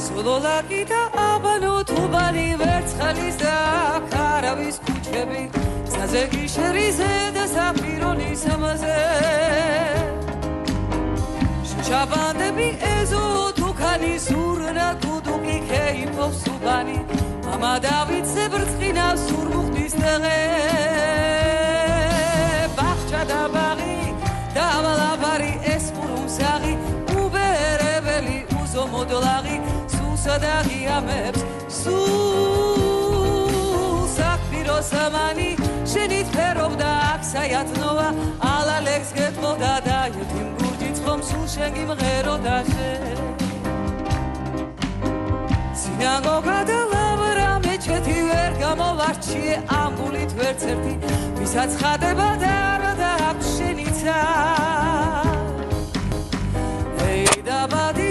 სოლოლაკი და აბანო თუბანი ვერცხლის და ქარავის ქუჩები გზაზე გიშერიზე და საფირონის ამაზე შაბანდები ეზო თუქანი სურნა თუდუკი ქეიფობს უბანი მამა დავითზე ბრწყინავს სურმუხტის დღე ბახჩა და ბაღი დავალაბარი ეს მურუმსაღი უბერებელი უზომოდლაღი სუსადაღი ამებს სულს აქ სამანი შენით ფერობდა აქ საიათნოა ალალექს გეთმოდა და ეთიმ გურჯიც ხომ სულ შენ გიმღეროდა შენ სინაგოგა და ლავრა მეჩეთი ვერ გამოვარჩიე ამბულით ვერც ერთი ვისაც ხადება და რა და აქ შენიცა ეი დაბადი